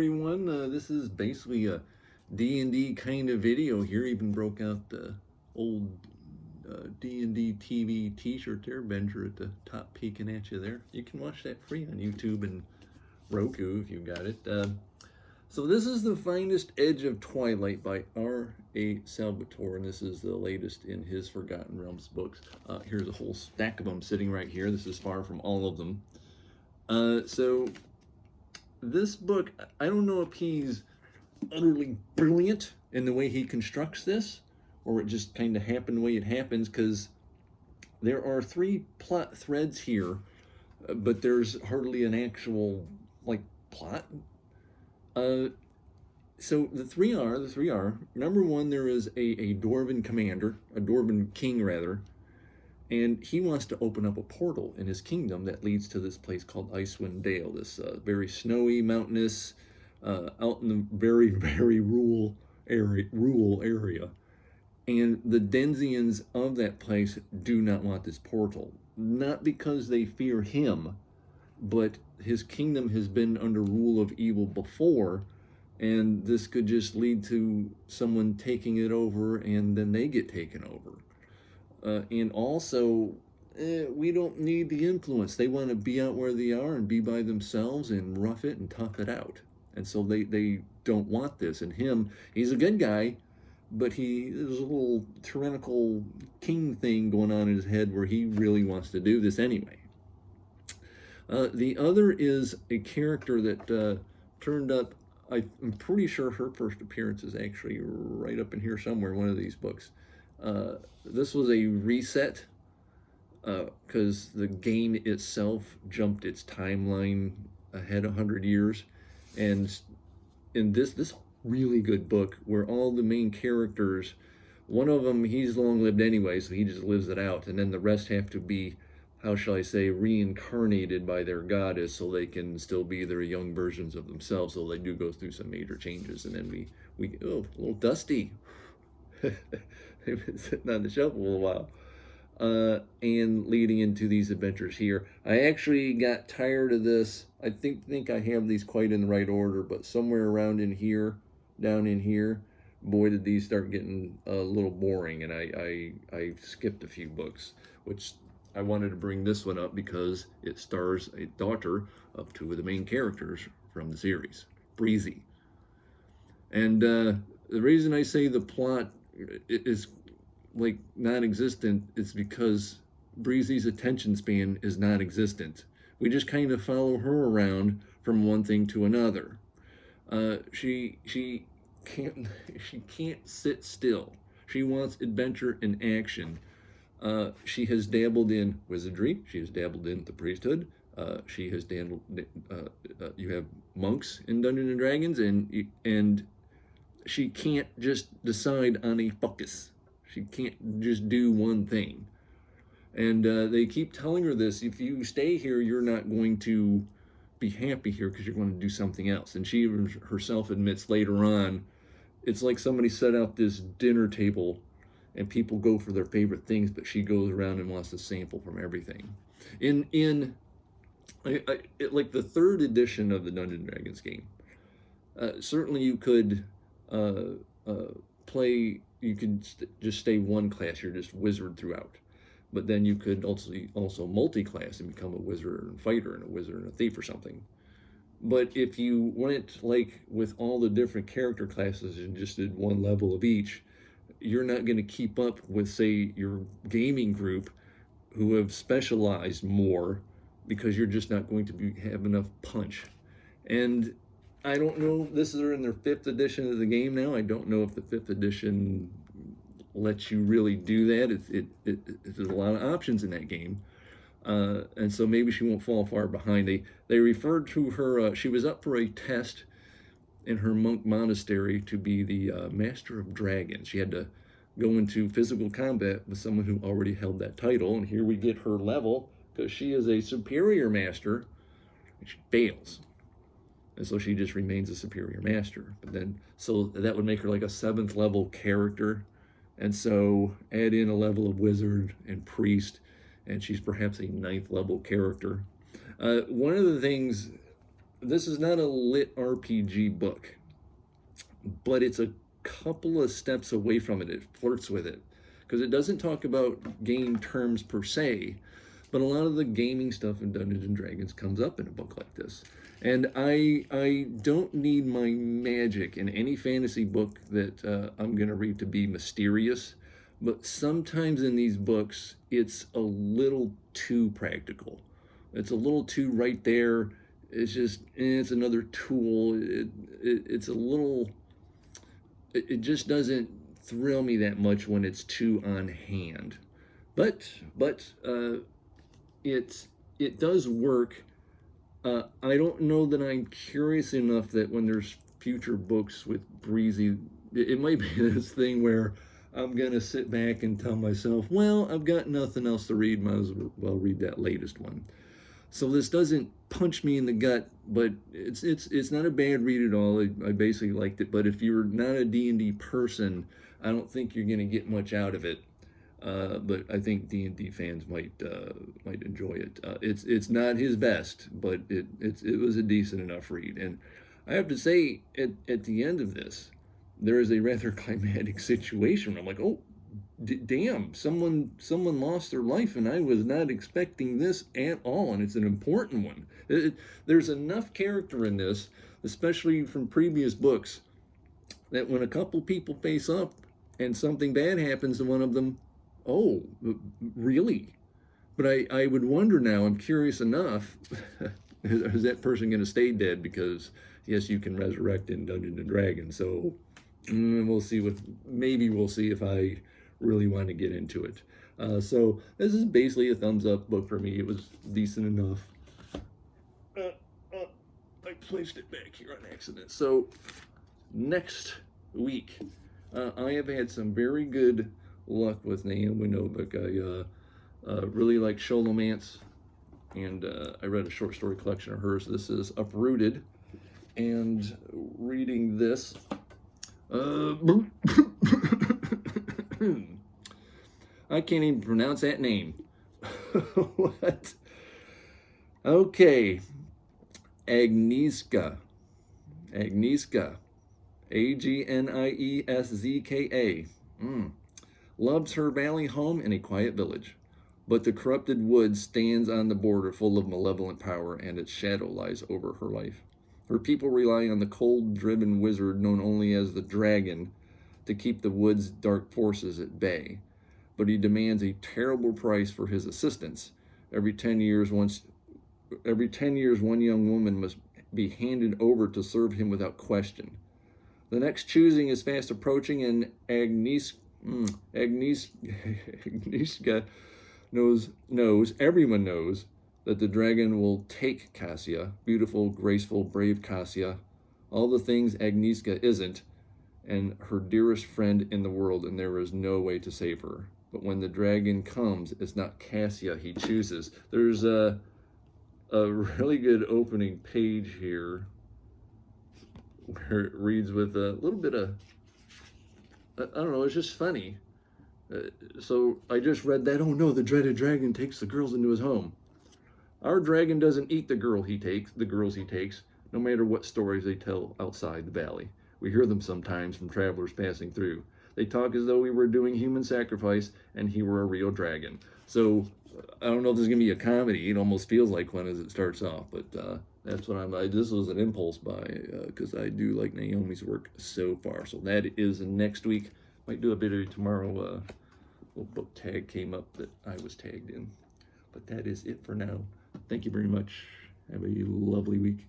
Everyone, this is basically a D&D kind of video here. Even broke out the old D&D TV t-shirt there, Benjer at the top peeking at you there. You can watch that free on YouTube and Roku if you got it. So this is The Finest Edge of Twilight by R.A. Salvatore, and this is the latest in his Forgotten Realms books. Here's a whole stack of them sitting right here. This is far from all of them. So this book, I don't know if he's utterly brilliant in the way he constructs this, or it just kind of happened the way it happens, because there are three plot threads here, but there's hardly an actual, plot. So the three are, number one, there is a Dwarven commander, a Dwarven king, rather, and he wants to open up a portal in his kingdom that leads to this place called Icewind Dale, this very snowy, mountainous, out in the very, very rural area. And the Denzians of that place do not want this portal. Not because they fear him, but his kingdom has been under rule of evil before, and this could just lead to someone taking it over, and then they get taken over. And also, we don't need the influence. They want to be out where they are and be by themselves and rough it and tough it out. And so they don't want this. And him, he's a good guy, but there's a little tyrannical king thing going on in his head where he really wants to do this anyway. The other is a character that turned up. I'm pretty sure her first appearance is actually right up in here somewhere in one of these books. This was a reset because the game itself jumped its timeline ahead 100 years. And in this really good book, where all the main characters, one of them, he's long lived anyway, so he just lives it out. And then the rest have to be, how shall I say, reincarnated by their goddess so they can still be their young versions of themselves. So they do go through some major changes. And then we a little dusty. They've been sitting on the shelf a little while. And leading into these adventures here. I actually got tired of this. I think I have these quite in the right order, but somewhere around in here, down in here, boy, did these start getting a little boring, and I skipped a few books, which I wanted to bring this one up because it stars a daughter of two of the main characters from the series, Breezy. And the reason I say the plot is non-existent is because Breezy's attention span is non-existent. We just kind of follow her around from one thing to another. She can't sit still. She wants adventure and action. She has dabbled in wizardry. She has dabbled in the priesthood. She has dabbled. You have monks in Dungeons and Dragons, and she can't just decide on a focus. She can't just do one thing. And they keep telling her this: if you stay here, you're not going to be happy here because you're going to do something else. And she herself admits later on, it's like somebody set out this dinner table and people go for their favorite things, but she goes around and wants to sample from everything. Like the third edition of the Dungeons and Dragons game, certainly you could play. You could just stay one class. You're just wizard throughout. But then you could also multi-class and become a wizard and fighter and a wizard and a thief or something. But if you went with all the different character classes and just did one level of each, you're not going to keep up with, say, your gaming group who have specialized more, because you're just not going to have enough punch. And I don't know, they're in their 5th edition of the game now. I don't know if the 5th edition lets you really do that. There's a lot of options in that game. And so maybe she won't fall far behind. They referred to her, she was up for a test in her monk monastery to be the Master of Dragons. She had to go into physical combat with someone who already held that title. And here we get her level, because she is a superior master, and she fails. And so she just remains a superior master. But then, so that would make her like a 7th level character. And so add in a level of wizard and priest, and she's perhaps a 9th level character. One of the things this is not a lit RPG book, but it's a couple of steps away from it. It flirts with it because it doesn't talk about game terms per se, but a lot of the gaming stuff in Dungeons and Dragons comes up in a book like this. And I don't need my magic in any fantasy book that I'm going to read to be mysterious, but sometimes in these books it's a little too practical. It's a little too right there. It's just it's another tool. It's a little. It just doesn't thrill me that much when it's too on hand. But it does work. I don't know that I'm curious enough that when there's future books with Breezy, it might be this thing where I'm going to sit back and tell myself, well, I've got nothing else to read, might as well read that latest one. So this doesn't punch me in the gut, but it's not a bad read at all. I basically liked it, but if you're not a D&D person, I don't think you're going to get much out of it. But I think D&D fans might enjoy it. It's not his best, but it was a decent enough read. And I have to say, at the end of this, there is a rather climatic situation. I'm like, oh, damn! Someone lost their life, and I was not expecting this at all. And it's an important one. There's enough character in this, especially from previous books, that when a couple people face up and something bad happens to one of them, oh, really? But I would wonder now, I'm curious enough, is that person going to stay dead? Because, yes, you can resurrect in Dungeons and Dragons. So we'll see maybe we'll see if I really want to get into it. So this is basically a thumbs up book for me. It was decent enough. I placed it back here on accident. So next week, I have had some very good luck with Naomi Novik. I really like Sholomance, and I read a short story collection of hers. This is Uprooted, and reading this. I can't even pronounce that name. What? Okay. Agnieszka. Agnieszka. Loves her valley home in a quiet village, but the corrupted wood stands on the border full of malevolent power, and its shadow lies over her life. Her people rely on the cold-driven wizard known only as the Dragon to keep the wood's dark forces at bay, but he demands a terrible price for his assistance. Every 10 years, one young woman must be handed over to serve him without question. The next choosing is fast approaching, and Agnieszka everyone knows that the dragon will take Cassia, beautiful, graceful, brave Cassia, all the things Agnieszka isn't, and her dearest friend in the world, and there is no way to save her. But when the dragon comes, it's not Cassia he chooses. There's a really good opening page here where it reads with a little bit of, I don't know, it's just funny. So I just read that, oh no, the dreaded dragon takes the girls into his home. Our dragon doesn't eat the girls he takes, no matter what stories they tell outside the valley. We hear them sometimes from travelers passing through. They talk as though we were doing human sacrifice and he were a real dragon. So I don't know if this is going to be a comedy. It almost feels like one as it starts off, but that's what this was an impulse buy because I do like Naomi's work so far. So that is next week. Might do a video tomorrow. A little book tag came up that I was tagged in. But that is it for now. Thank you very much. Have a lovely week.